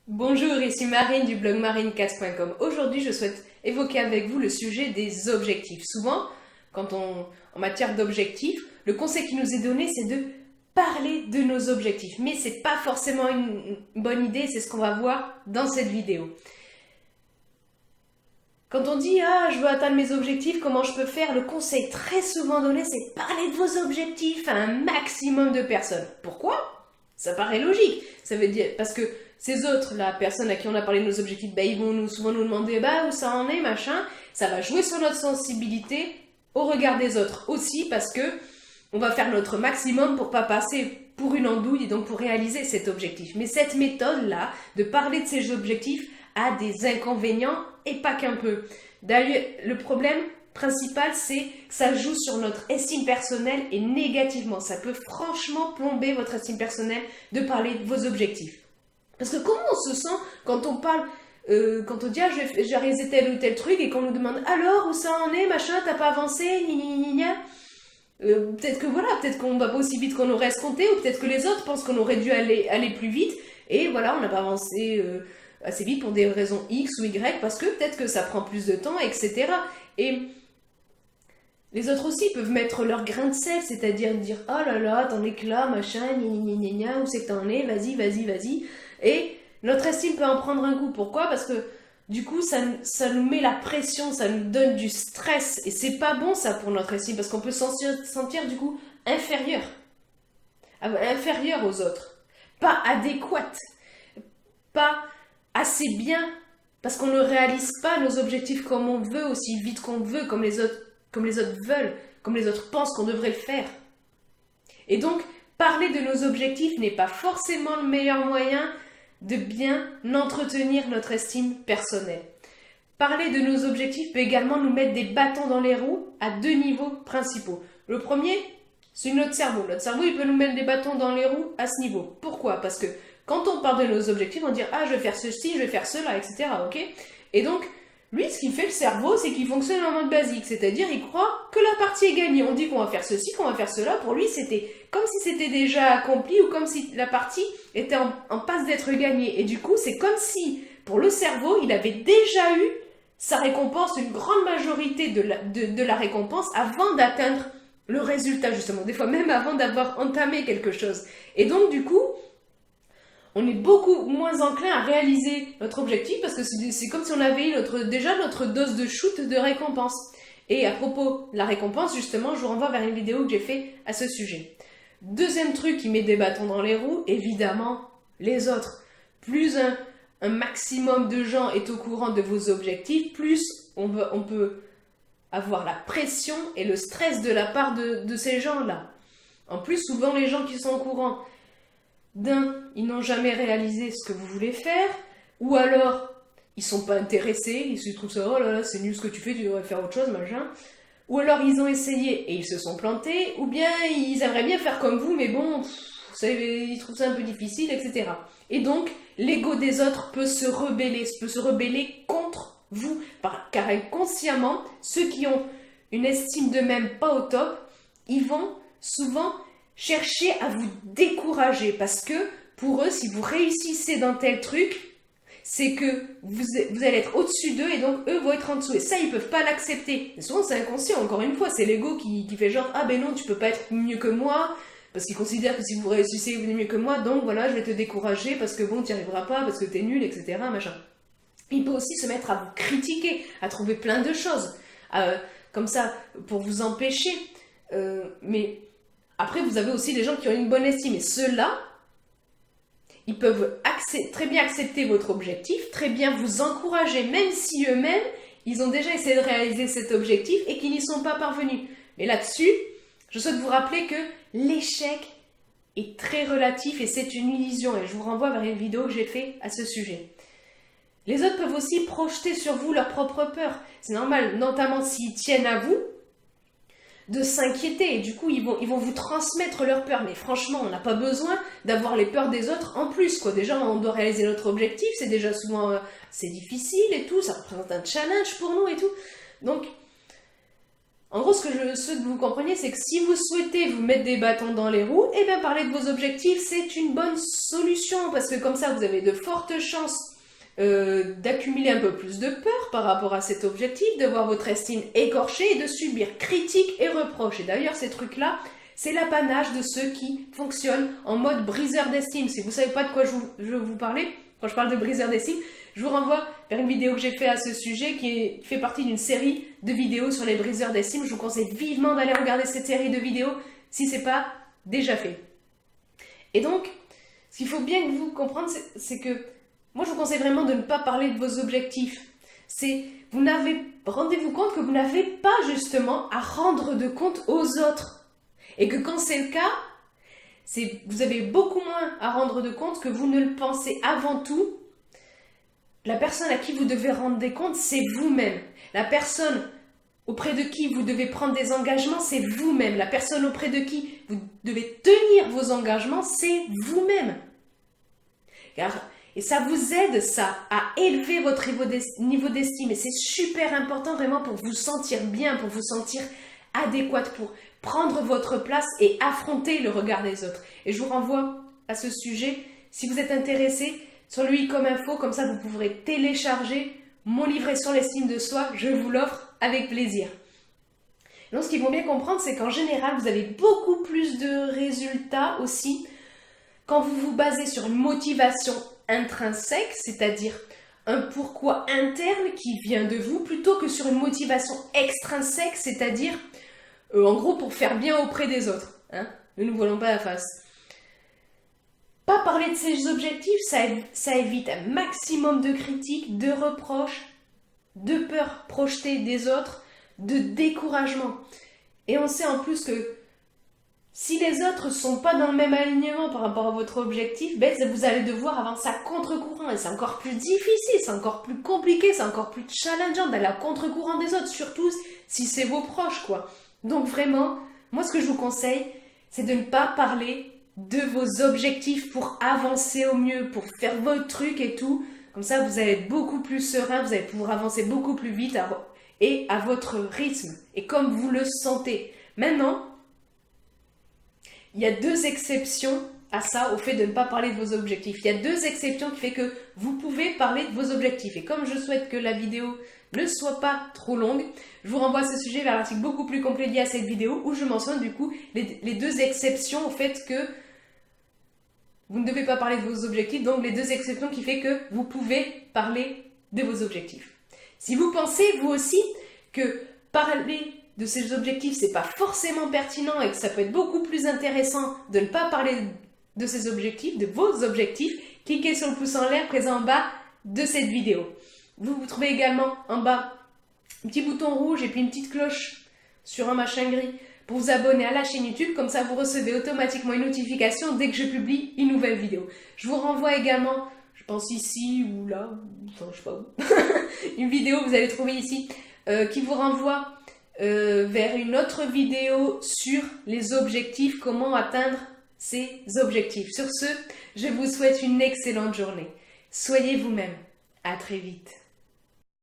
Bonjour, ici Marine du blog marinecast.com. Aujourd'hui, je souhaite évoquer avec vous le sujet des objectifs. Souvent, en matière d'objectifs, le conseil qui nous est donné, c'est de parler de nos objectifs. Mais c'est pas forcément une bonne idée, c'est ce qu'on va voir dans cette vidéo. Quand on dit « Ah, je veux atteindre mes objectifs, comment je peux faire ?» Le conseil très souvent donné, c'est parler de vos objectifs à un maximum de personnes. Pourquoi? Ça paraît logique. Ça veut dire, parce que ces autres, la personne à qui on a parlé de nos objectifs, ils vont souvent nous demander où ça en est, machin. Ça va jouer sur notre sensibilité au regard des autres aussi, parce que on va faire notre maximum pour pas passer pour une andouille et donc pour réaliser cet objectif. Mais cette méthode-là, de parler de ces objectifs, a des inconvénients et pas qu'un peu. D'ailleurs, le problème principal, c'est que ça joue sur notre estime personnelle et négativement. Ça peut franchement plomber votre estime personnelle de parler de vos objectifs. Parce que comment on se sent quand on parle, quand on dit j'ai réalisé tel ou tel truc et qu'on nous demande alors où ça en est, machin, t'as pas avancé, peut-être que voilà, peut-être qu'on va pas aussi vite qu'on aurait escompté, ou peut-être que les autres pensent qu'on aurait dû aller plus vite, et voilà, on n'a pas avancé assez vite pour des raisons X ou Y, parce que peut-être que ça prend plus de temps, etc. Et les autres aussi peuvent mettre leur grain de sel, c'est-à-dire dire « Oh là là, t'en es que là, machin, où c'est que t'en es, vas-y. » Et notre estime peut en prendre un coup. Pourquoi? Parce que du coup, ça nous met la pression, ça nous donne du stress. Et c'est pas bon ça pour notre estime, parce qu'on peut se sentir du coup inférieur aux autres. Pas adéquate. Pas assez bien. Parce qu'on ne réalise pas nos objectifs comme on veut, aussi vite qu'on veut, comme les autres veulent, comme les autres pensent qu'on devrait le faire. Et donc, parler de nos objectifs n'est pas forcément le meilleur moyen de bien entretenir notre estime personnelle. Parler de nos objectifs peut également nous mettre des bâtons dans les roues à deux niveaux principaux. Le premier, c'est notre cerveau. Notre cerveau, il peut nous mettre des bâtons dans les roues à ce niveau. Pourquoi? Parce que quand on parle de nos objectifs, on dit « Ah, je vais faire ceci, je vais faire cela, etc. » Ok? Et donc, lui, ce qu'il fait le cerveau, c'est qu'il fonctionne en mode basique, c'est-à-dire il croit que la partie est gagnée. On dit qu'on va faire ceci, qu'on va faire cela. Pour lui, c'était comme si c'était déjà accompli ou comme si la partie était en passe d'être gagnée. Et du coup, c'est comme si, pour le cerveau, il avait déjà eu sa récompense, une grande majorité de la récompense avant d'atteindre le résultat, justement. Des fois, même avant d'avoir entamé quelque chose. Et donc, du coup, on est beaucoup moins enclin à réaliser notre objectif parce que c'est comme si on avait eu déjà notre dose de shoot de récompense. Et à propos de la récompense, justement, je vous renvoie vers une vidéo que j'ai faite à ce sujet. Deuxième truc qui met des bâtons dans les roues, évidemment, les autres. Plus un maximum de gens est au courant de vos objectifs, plus on peut avoir la pression et le stress de la part de ces gens-là. En plus, souvent, les gens qui sont au courant, ils n'ont jamais réalisé ce que vous voulez faire, ou alors ils sont pas intéressés, ils se trouvent ça, oh là là, c'est nul ce que tu fais, tu devrais faire autre chose, machin. Ou alors ils ont essayé et ils se sont plantés, ou bien ils aimeraient bien faire comme vous, mais bon, ils trouvent ça un peu difficile, etc. Et donc, l'ego des autres peut se rebeller contre vous, car inconsciemment, ceux qui ont une estime d'eux-mêmes pas au top, ils vont souvent chercher à vous décourager parce que pour eux, si vous réussissez dans tel truc, c'est que vous allez être au-dessus d'eux et donc eux vont être en dessous. Et ça, ils peuvent pas l'accepter. Et souvent, c'est inconscient. Encore une fois, c'est l'ego qui fait genre « Ah ben non, tu peux pas être mieux que moi » parce qu'ils considèrent que si vous réussissez, vous êtes mieux que moi, donc voilà, je vais te décourager parce que bon, tu n'y arriveras pas, parce que t'es nul, etc. Machin. Il peut aussi se mettre à vous critiquer, à trouver plein de choses, comme ça, pour vous empêcher. Mais après, vous avez aussi des gens qui ont une bonne estime. Et ceux-là, ils peuvent très bien accepter votre objectif, très bien vous encourager, même si eux-mêmes, ils ont déjà essayé de réaliser cet objectif et qu'ils n'y sont pas parvenus. Mais là-dessus, je souhaite vous rappeler que l'échec est très relatif et c'est une illusion. Et je vous renvoie vers une vidéo que j'ai faite à ce sujet. Les autres peuvent aussi projeter sur vous leur propre peur. C'est normal, notamment s'ils tiennent à vous, de s'inquiéter et du coup ils vont vous transmettre leurs peurs, mais franchement on n'a pas besoin d'avoir les peurs des autres en plus quoi. Déjà on doit réaliser notre objectif, c'est déjà souvent c'est difficile et tout, ça représente un challenge pour nous et tout, donc En gros, ce que je souhaite que vous compreniez, c'est que si vous souhaitez vous mettre des bâtons dans les roues, eh bien parler de vos objectifs, c'est une bonne solution, parce que comme ça, vous avez de fortes chances d'accumuler un peu plus de peur par rapport à cet objectif, de voir votre estime écorchée et de subir critiques et reproches. Et d'ailleurs, ces trucs-là, c'est l'apanage de ceux qui fonctionnent en mode briseur d'estime. Si vous ne savez pas de quoi je veux vous parler, quand je parle de briseur d'estime, je vous renvoie vers une vidéo que j'ai faite à ce sujet qui fait partie d'une série de vidéos sur les briseurs d'estime. Je vous conseille vivement d'aller regarder cette série de vidéos si ce n'est pas déjà fait. Et donc, ce qu'il faut bien que vous compreniez, c'est que moi je vous conseille vraiment de ne pas parler de vos objectifs. Rendez-vous compte que vous n'avez pas justement à rendre de compte aux autres. Et que quand c'est le cas, vous avez beaucoup moins à rendre de compte que vous ne le pensez. Avant tout, la personne à qui vous devez rendre des comptes, c'est vous-même. La personne auprès de qui vous devez prendre des engagements, c'est vous-même. La personne auprès de qui vous devez tenir vos engagements, c'est vous-même. Et ça vous aide, ça, à élever votre niveau d'estime. Et c'est super important vraiment pour vous sentir bien, pour vous sentir adéquate, pour prendre votre place et affronter le regard des autres. Et je vous renvoie à ce sujet. Si vous êtes intéressé, sur le i comme info, comme ça vous pourrez télécharger mon livret sur l'estime de soi. Je vous l'offre avec plaisir. Donc ce qu'il faut bien comprendre, c'est qu'en général, vous avez beaucoup plus de résultats aussi quand vous vous basez sur une motivation intrinsèque, c'est-à-dire un pourquoi interne qui vient de vous, plutôt que sur une motivation extrinsèque, c'est-à-dire en gros pour faire bien auprès des autres. Hein, ne nous voilons pas la face. Pas parler de ses objectifs, ça évite un maximum de critiques, de reproches, de peurs projetées des autres, de découragement. Et on sait en plus que si les autres ne sont pas dans le même alignement par rapport à votre objectif, ben vous allez devoir avancer à contre-courant. Et c'est encore plus difficile, c'est encore plus compliqué, c'est encore plus challengeant d'aller à contre-courant des autres, surtout si c'est vos proches, quoi. Donc vraiment, moi ce que je vous conseille, c'est de ne pas parler de vos objectifs pour avancer au mieux, pour faire votre truc et tout. Comme ça, vous allez être beaucoup plus serein, vous allez pouvoir avancer beaucoup plus vite et à votre rythme et comme vous le sentez. Maintenant, il y a 2 exceptions à ça, au fait de ne pas parler de vos objectifs. Il y a 2 exceptions qui font que vous pouvez parler de vos objectifs. Et comme je souhaite que la vidéo ne soit pas trop longue, je vous renvoie à ce sujet vers l'article beaucoup plus complet lié à cette vidéo où je mentionne du coup les 2 exceptions au fait que vous ne devez pas parler de vos objectifs, donc les 2 exceptions qui font que vous pouvez parler de vos objectifs. Si vous pensez, vous aussi, que parler de ces objectifs, c'est pas forcément pertinent et que ça peut être beaucoup plus intéressant de ne pas parler de ces objectifs, de vos objectifs, cliquez sur le pouce en l'air présent en bas de cette vidéo. Vous trouvez également en bas un petit bouton rouge et puis une petite cloche sur un machin gris pour vous abonner à la chaîne YouTube, comme ça vous recevez automatiquement une notification dès que je publie une nouvelle vidéo. Je vous renvoie également, je pense ici ou là, enfin je sais pas où, une vidéo que vous allez trouver ici qui vous renvoie vers une autre vidéo sur les objectifs, comment atteindre ces objectifs. Sur ce, je vous souhaite une excellente journée. Soyez vous-même. À très vite.